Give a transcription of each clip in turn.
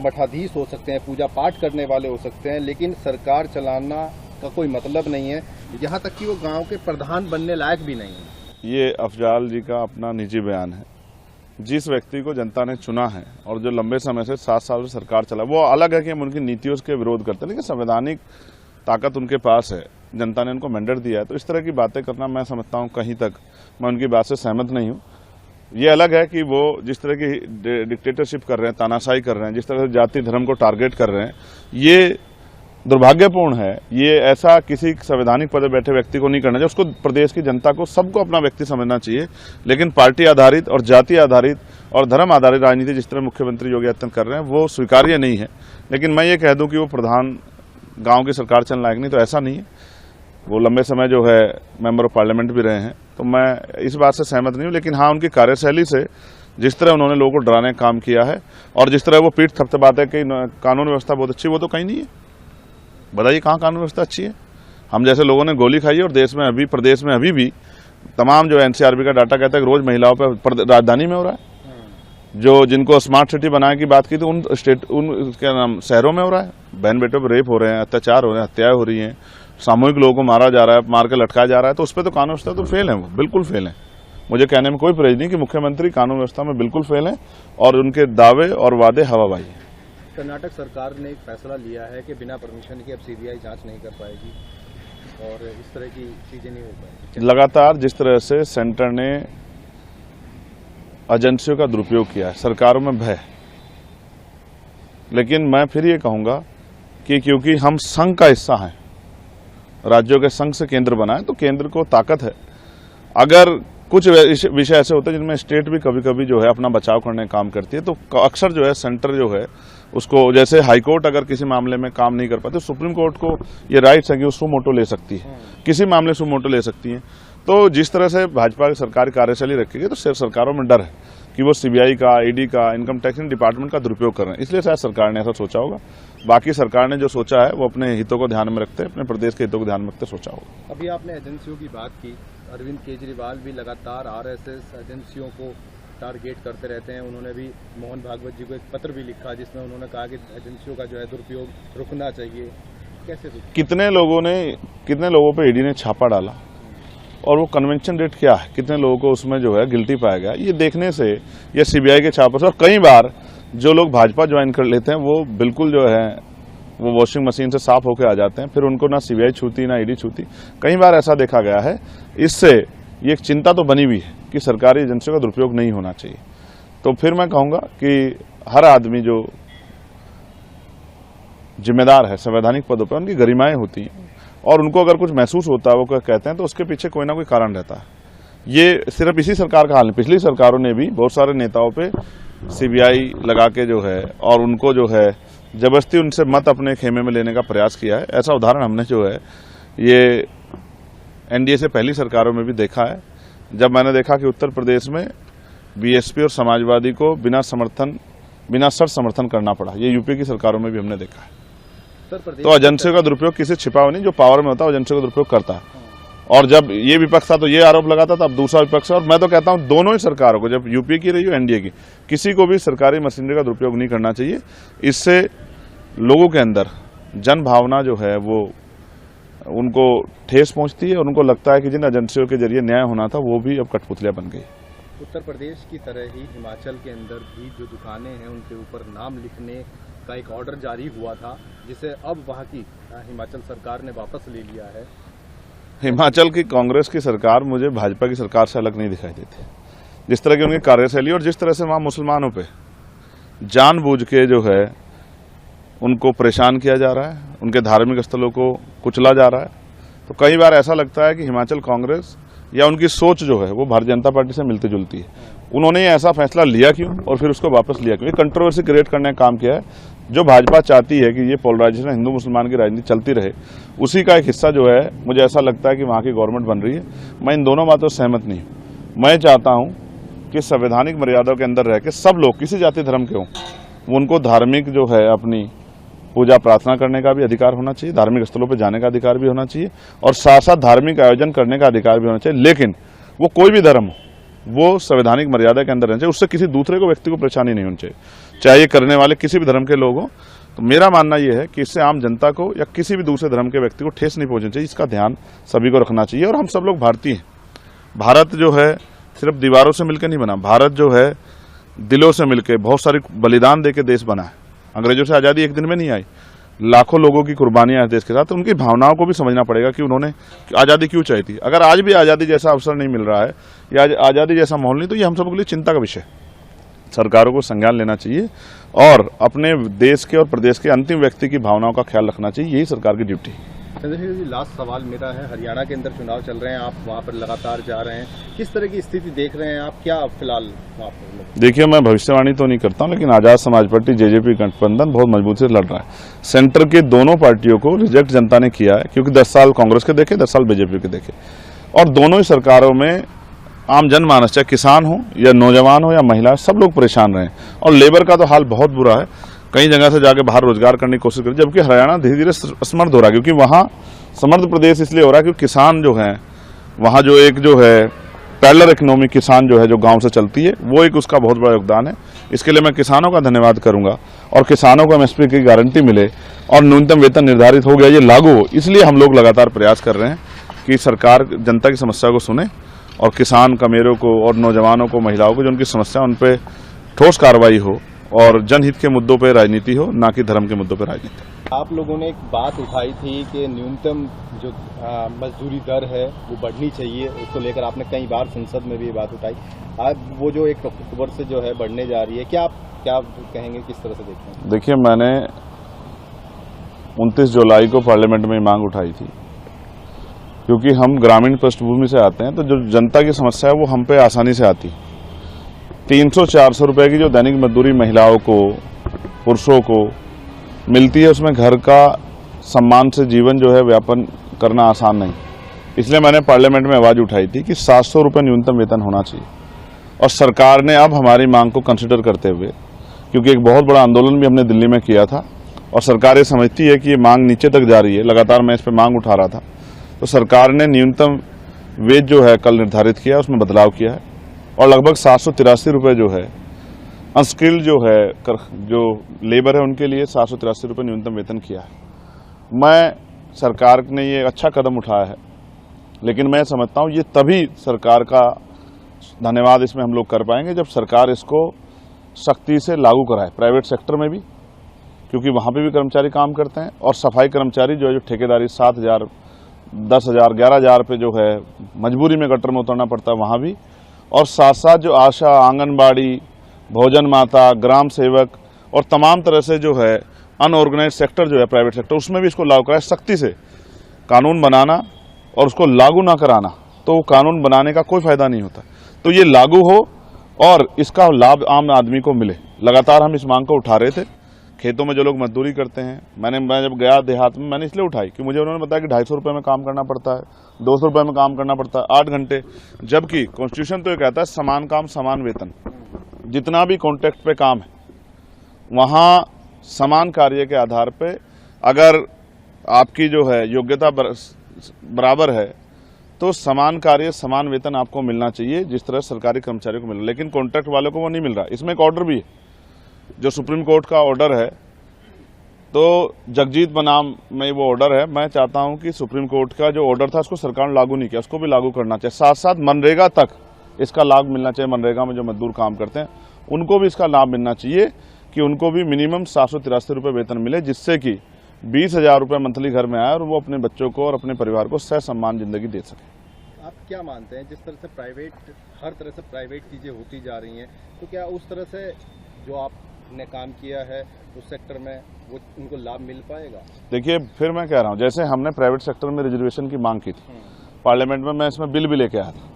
मठाधीश हो सकते हैं, पूजा पाठ करने वाले हो सकते हैं, लेकिन सरकार चलाना का कोई मतलब नहीं है। यहाँ तक कि वो गांव के प्रधान बनने लायक भी नहीं है। ये अफजाल जी का अपना निजी बयान है। जिस व्यक्ति को जनता ने चुना है और जो लंबे समय से 7 साल से सरकार चला, वो अलग है कि हम उनकी नीतियों के विरोध करते हैं, लेकिन संवैधानिक ताकत उनके पास है, जनता ने उनको मैंडेट दिया है। तो इस तरह की बातें करना मैं समझता हूँ कहीं तक मैं उनकी बात से सहमत नहीं हूँ। ये अलग है कि वो जिस तरह की डिक्टेटरशिप कर रहे हैं, तानाशाही कर रहे हैं, जिस तरह से जाति धर्म को टारगेट कर रहे हैं, ये दुर्भाग्यपूर्ण है। ये ऐसा किसी संवैधानिक पद पर बैठे व्यक्ति को नहीं करना चाहिए। उसको प्रदेश की जनता को सबको अपना व्यक्ति समझना चाहिए, लेकिन पार्टी आधारित और जाति आधारित और धर्म आधारित राजनीति जिस तरह मुख्यमंत्री योगी आदित्यनाथ कर रहे हैं वो स्वीकार्य नहीं है। लेकिन मैं ये कह दूं कि वो प्रधान गांव की सरकार चलने लायक नहीं, तो ऐसा नहीं है। वो लंबे समय जो है मेंबर ऑफ पार्लियामेंट भी रहे हैं, तो मैं इस बात से सहमत नहीं हूँ। लेकिन हाँ, उनकी कार्यशैली से जिस तरह उन्होंने लोगों को डराने का काम किया है और जिस तरह वो पीठ थपथपाते कि कानून व्यवस्था बहुत अच्छी, वो तो कहीं नहीं है। बताइए कहाँ कानून व्यवस्था अच्छी है? हम जैसे लोगों ने गोली खाई है और देश में अभी प्रदेश में अभी भी तमाम जो एनसीआरबी का डाटा कहता है कि रोज महिलाओं पर राजधानी में हो रहा है। जो जिनको स्मार्ट सिटी बनाने की बात की थी उन क्या नाम शहरों में हो रहा है। बहन बेटों पर रेप हो रहे हैं, अत्याचार हो रहे हैं, हत्याएं हो रही हैं, सामूहिक लोगों को मारा जा रहा है, मार कर लटकाया जा रहा है। तो उस पर तो कानून व्यवस्था तो फेल है, वो बिल्कुल फेल है। मुझे कहने में कोई परहेज नहीं कि मुख्यमंत्री कानून व्यवस्था में बिल्कुल फेल है और उनके दावे और वादे हवाबाजी हैं। कर्नाटक सरकार ने एक फैसला लिया है कि बिना परमिशन के अब सीबीआई जांच नहीं कर पाएगी और इस तरह की चीजें नहीं हो पाएगी। लगातार जिस तरह से सेंटर ने एजेंसियों का दुरुपयोग किया है, सरकारों में भय। लेकिन मैं फिर ये कहूंगा कि क्योंकि हम संघ का हिस्सा हैं, राज्यों के संघ से केंद्र बना है, तो केंद्र को ताकत है। अगर कुछ विषय ऐसे होते हैं जिनमें स्टेट भी कभी कभी जो है अपना बचाव करने का काम करती है, तो अक्सर जो है सेंटर जो है उसको, जैसे हाईकोर्ट अगर किसी मामले में काम नहीं कर पाती, सुप्रीम कोर्ट को ये राइट्स है कि वो सुमोटो ले सकती है, किसी मामले सुमोटो ले सकती है। तो जिस तरह से भाजपा की सरकार कार्यशैली रखेगी, तो सिर्फ सरकारों में डर है कि वो सीबीआई का, ईडी का, इनकम टैक्स डिपार्टमेंट का दुरुपयोग कर रहे हैं, इसलिए शायद सरकार ने ऐसा सोचा होगा। बाकी सरकार ने जो सोचा है वो अपने हितों को ध्यान में रखते, अपने प्रदेश के हितों को ध्यान में रखते सोचा होगा। अभी आपने एजेंसियों की बात की, अरविंद केजरीवाल भी लगातार आरएसएस एजेंसियों को टारगेट करते रहते हैं। उन्होंने भी मोहन भागवत जी को एक पत्र भी लिखा जिसमें उन्होंने कहा कि एजेंसियों का जो है दुरुपयोग रुकना चाहिए। कैसे कितने लोगों पे ईडी ने छापा डाला और वो कन्वेंशन रेट क्या है, कितने लोगों को उसमें जो है गिल्टी पाया गया, ये देखने से या सीबीआई के छापों से। और कई बार जो लोग भाजपा ज्वाइन कर लेते हैं वो बिल्कुल जो है वो वॉशिंग मशीन से साफ होकर आ जाते हैं, फिर उनको ना सीबीआई छूती ना ईडी छूती। कई बार ऐसा देखा गया है। इससे ये एक चिंता तो बनी हुई है कि सरकारी एजेंसियों का दुरुपयोग नहीं होना चाहिए। तो फिर मैं कहूंगा कि हर आदमी जो जिम्मेदार है संवैधानिक पदों पर, उनकी गरिमाएं होती हैं और उनको अगर कुछ महसूस होता है, वो कहते हैं, तो उसके पीछे कोई ना कोई कारण रहता है। ये सिर्फ इसी सरकार का हाल नहीं, पिछली सरकारों ने भी बहुत सारे नेताओं पे सीबीआई लगा के जो है और उनको जो है जबरदस्ती उनसे मत अपने खेमे में लेने का प्रयास किया है। ऐसा उदाहरण हमने जो है ये एनडीए से पहली सरकारों में भी देखा है, जब मैंने देखा कि उत्तर प्रदेश में बीएसपी और समाजवादी को बिना शर्त समर्थन करना पड़ा। ये यूपी की सरकारों में भी हमने देखा है। तो एजेंसियों का दुरुपयोग किसी छिपा हुआ नहीं, जो पावर में होता है एजेंसियों का दुरुपयोग करता है। और जब ये विपक्ष था तो ये आरोप लगाता था, अब दूसरा विपक्ष है। और मैं तो कहता हूं दोनों ही सरकारों को, जब यूपी की रही हो एनडीए की, किसी को भी सरकारी मशीनरी का दुरुपयोग नहीं करना चाहिए। इससे लोगों के अंदर जन भावना जो है वो उनको ठेस पहुंचती है और उनको लगता है कि जिन एजेंसियों के जरिए न्याय होना था वो भी अब कठपुतलियां बन गई। उत्तर प्रदेश की तरह ही हिमाचल के अंदर भी जो दुकानें हैं उनके ऊपर नाम लिखने का एक ऑर्डर जारी हुआ था, जिसे अब वहां की हिमाचल सरकार ने वापस ले लिया है। हिमाचल की कांग्रेस की सरकार मुझे भाजपा की सरकार से अलग नहीं दिखाई देती। जिस तरह की उनकी कार्यशैली और जिस तरह से वहां मुसलमानों पे जानबूझ के जो है उनको परेशान किया जा रहा है, उनके धार्मिक स्थलों को कुचला जा रहा है, तो कई बार ऐसा लगता है कि हिमाचल कांग्रेस या उनकी सोच जो है वो भारतीय जनता पार्टी से मिलती जुलती है। उन्होंने ऐसा फैसला लिया क्यों और फिर उसको वापस लिया क्यों? ये कंट्रोवर्सी क्रिएट करने का काम किया है। जो भाजपा चाहती है कि ये पोलराइजेशन हिंदू मुसलमान की राजनीति चलती रहे, उसी का एक हिस्सा जो है मुझे ऐसा लगता है कि वहाँ की गवर्नमेंट बन रही है। मैं इन दोनों बातों से सहमत नहीं हूँ। मैं चाहता हूँ कि संवैधानिक मर्यादाओं के अंदर रह के सब लोग किसी जाति धर्म के हों, उनको धार्मिक जो है अपनी पूजा प्रार्थना करने का भी अधिकार होना चाहिए, धार्मिक स्थलों पर जाने का अधिकार भी होना चाहिए और साथ साथ धार्मिक आयोजन करने का अधिकार भी होना चाहिए। लेकिन वो कोई भी धर्म हो, वो संवैधानिक मर्यादा के अंदर रहना चाहिए, उससे किसी दूसरे को व्यक्ति को परेशानी नहीं होनी चाहिए, चाहे ये करने वाले किसी भी धर्म के लोग हों। तो मेरा मानना यह है कि इससे आम जनता को या किसी भी दूसरे धर्म के व्यक्ति को ठेस नहीं पहुंचनी चाहिए, इसका ध्यान सभी को रखना चाहिए। और हम सब लोग भारतीय हैं। भारत जो है सिर्फ दीवारों से मिलकर नहीं बना, भारत जो है दिलों से मिलकर बहुत सारी बलिदान देकर देश बना है। अंग्रेजों से आज़ादी एक दिन में नहीं आई, लाखों लोगों की कुर्बानियां हैं देश के साथ। तो उनकी भावनाओं को भी समझना पड़ेगा कि उन्होंने आज़ादी क्यों चाहिए थी। अगर आज भी आज़ादी जैसा अवसर नहीं मिल रहा है या आज़ादी जैसा माहौल नहीं, तो ये हम सबके लिए चिंता का विषय है। सरकारों को संज्ञान लेना चाहिए और अपने देश के और प्रदेश के अंतिम व्यक्ति की भावनाओं का ख्याल रखना चाहिए, यही सरकार की ड्यूटी है। चंद्रशेखर जी, लास्ट सवाल मेरा है, हरियाणा के अंदर चुनाव चल रहे हैं, आप वहाँ पर लगातार जा रहे हैं, किस तरह की स्थिति देख रहे हैं आप, क्या फिलहाल वहाँ पर? देखिए, मैं भविष्यवाणी तो नहीं करता हूँ, लेकिन आजाद समाज पार्टी जेजेपी गठबंधन बहुत मजबूती से लड़ रहा है। सेंटर के दोनों पार्टियों को रिजेक्ट जनता ने किया है, क्योंकि 10 साल कांग्रेस के देखे, 10 साल बीजेपी के देखे, और दोनों ही सरकारों में आम जनमानस, चाहे किसान हो या नौजवान हो या महिला, सब लोग परेशान रहे। और लेबर का तो हाल बहुत बुरा है, कई जगह से जाके बाहर रोजगार करने की कोशिश करें, जबकि हरियाणा धीरे धीरे असमर्थ हो रहा है, क्योंकि वहाँ समर्थ प्रदेश इसलिए हो रहा है क्योंकि किसान जो है वहाँ जो एक जो है पैरेलल इकोनॉमी, किसान जो है जो गांव से चलती है, वो एक उसका बहुत बड़ा योगदान है। इसके लिए मैं किसानों का धन्यवाद करूंगा, और किसानों को एमएसपी की गारंटी मिले और न्यूनतम वेतन निर्धारित हो गया, ये लागू हो। इसलिए हम लोग लगातार प्रयास कर रहे हैं कि सरकार जनता की समस्या को सुने और किसान कमेरों को और नौजवानों को, महिलाओं को जो उनकी समस्या, उन पर ठोस कार्रवाई हो और जनहित के मुद्दों पर राजनीति हो, ना कि धर्म के मुद्दों पर राजनीति। आप लोगों ने एक बात उठाई थी कि न्यूनतम जो मजदूरी दर है वो बढ़नी चाहिए, उसको लेकर आपने कई बार संसद में भी ये बात उठाई। आज वो जो 1 अक्टूबर से जो है बढ़ने जा रही है, क्या आप कहेंगे, किस तरह से देखते हैं? देखिए, मैंने 29 जुलाई को पार्लियामेंट में मांग उठाई थी, क्योंकि हम ग्रामीण पृष्ठभूमि से आते हैं, तो जो जनता की समस्या है वो हम पे आसानी से आती। 300-400 रुपए की जो दैनिक मजदूरी महिलाओं को, पुरुषों को मिलती है, उसमें घर का सम्मान से जीवन जो है व्यापन करना आसान नहीं। इसलिए मैंने पार्लियामेंट में आवाज उठाई थी कि 700 रुपये न्यूनतम वेतन होना चाहिए। और सरकार ने अब हमारी मांग को कंसिडर करते हुए, क्योंकि एक बहुत बड़ा आंदोलन भी हमने दिल्ली में किया था और सरकार ये समझती है कि ये मांग नीचे तक जा रही है, लगातार मैं इस पर मांग उठा रहा था, तो सरकार ने न्यूनतम वेज जो है कल निर्धारित किया, उसमें बदलाव किया है और लगभग 783 रुपये जो है अनस्किल्ड जो है जो लेबर है उनके लिए 783 रुपये न्यूनतम वेतन किया है। मैं सरकार ने ये अच्छा कदम उठाया है, लेकिन मैं समझता हूँ ये तभी सरकार का धन्यवाद इसमें हम लोग कर पाएंगे जब सरकार इसको सख्ती से लागू कराए, प्राइवेट सेक्टर में भी, क्योंकि वहाँ पे भी कर्मचारी काम करते हैं, और सफाई कर्मचारी जो है जो ठेकेदारी 7,000, 10,000, 11,000 पे जो है मजबूरी में गटर में उतरना पड़ता है वहाँ भी, और साथ साथ जो आशा, आंगनबाड़ी, भोजन माता, ग्राम सेवक और तमाम तरह से जो है अनऑर्गेनाइज सेक्टर जो है प्राइवेट सेक्टर, उसमें भी इसको लागू कराए। सख्ती से कानून बनाना और उसको लागू ना कराना, तो कानून बनाने का कोई फायदा नहीं होता। तो ये लागू हो और इसका लाभ आम आदमी को मिले। लगातार हम इस मांग को उठा रहे थे। खेतों में जो लोग मजदूरी करते हैं, मैं जब गया देहात में, मैंने इसलिए उठाई कि मुझे उन्होंने बताया कि 250 रुपये में काम करना पड़ता है, 200 रुपये में काम करना पड़ता है, 8 घंटे, जबकि कॉन्स्टिट्यूशन तो ये कहता है समान काम समान वेतन। जितना भी कॉन्ट्रैक्ट पे काम है वहाँ समान कार्य के आधार पे अगर आपकी जो है योग्यता बराबर है तो समान कार्य समान वेतन आपको मिलना चाहिए, जिस तरह सरकारी कर्मचारियों को मिल रहा है। लेकिन कॉन्ट्रैक्ट वालों को वो नहीं मिल रहा। इसमें एक ऑर्डर भी है, जो सुप्रीम कोर्ट का ऑर्डर है, तो जगजीत बनाम में वो ऑर्डर है। मैं चाहता हूं कि सुप्रीम कोर्ट का जो ऑर्डर था उसको सरकार ने लागू नहीं किया, उसको भी लागू करना चाहिए। साथ साथ मनरेगा तक इसका लाभ मिलना चाहिए। मनरेगा में जो मजदूर काम करते हैं उनको भी इसका लाभ मिलना चाहिए कि उनको भी मिनिमम 783 रुपये वेतन मिले, जिससे कि 20,000 रुपये मंथली घर में आए और वो अपने बच्चों को और अपने परिवार को सहसम्मान जिंदगी दे सके। आप क्या मानते हैं, जिस तरह से प्राइवेट, हर तरह से प्राइवेट चीज़ें होती जा रही हैं, तो क्या उस तरह से जो आपने काम किया है उस सेक्टर में वो उनको लाभ मिल पाएगा? देखिए, फिर मैं कह रहा हूँ, जैसे हमने प्राइवेट सेक्टर में रिजर्वेशन की मांग की थी पार्लियामेंट में, मैं इसमें बिल भी लेके आया था।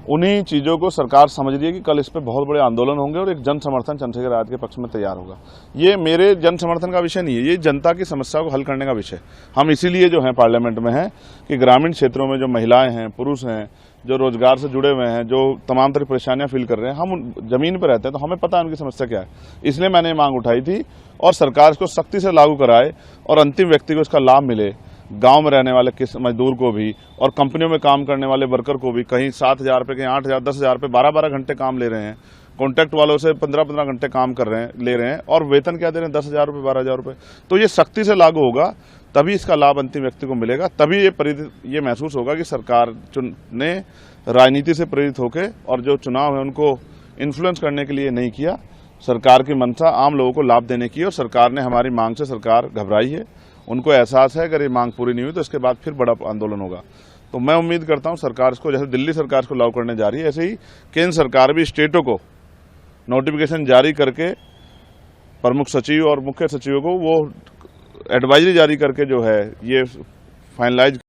उन्हीं चीज़ों को सरकार समझ रही है कि कल इस पर बहुत बड़े आंदोलन होंगे और एक जन समर्थन चंद्रशेखर आजाद के पक्ष में तैयार होगा। ये मेरे जन समर्थन का विषय नहीं है, ये जनता की समस्या को हल करने का विषय। हम इसीलिए जो है पार्लियामेंट में हैं कि ग्रामीण क्षेत्रों में जो महिलाएं हैं, पुरुष हैं, जो रोजगार से जुड़े हुए हैं, जो तमाम तरह की परेशानियां फील कर रहे हैं, हम जमीन पर रहते हैं तो हमें पता है उनकी समस्या क्या है। इसलिए मैंने ये मांग उठाई थी और सरकार इसको सख्ती से लागू कराए और अंतिम व्यक्ति को इसका लाभ मिले। गांव में रहने वाले किस मजदूर को भी और कंपनियों में काम करने वाले वर्कर को भी कहीं 7,000 रुपये, कहीं 8,000, 10,000 रुपये, 12-12 घंटे काम ले रहे हैं। कॉन्ट्रैक्ट वालों से 15-15 घंटे काम ले रहे हैं और वेतन क्या दे रहे हैं? 10,000 रुपये, 12,000 रुपये। तो ये सख्ती से लागू होगा, तभी इसका लाभ अंतिम व्यक्ति को मिलेगा, तभी ये महसूस होगा कि सरकार ने राजनीति से प्रेरित होकर और जो चुनाव है उनको इन्फ्लुएंस करने के लिए नहीं किया। सरकार की मंशा आम लोगों को लाभ देने की, और सरकार ने हमारी मांग से सरकार घबराई है। उनको एहसास है अगर ये मांग पूरी नहीं हुई तो इसके बाद फिर बड़ा आंदोलन होगा। तो मैं उम्मीद करता हूं सरकार इसको, जैसे दिल्ली सरकार इसको लागू करने जा रही है, ऐसे ही केंद्र सरकार भी स्टेटों को नोटिफिकेशन जारी करके प्रमुख सचिव और मुख्य सचिवों को वो एडवाइजरी जारी करके जो है ये फाइनलाइज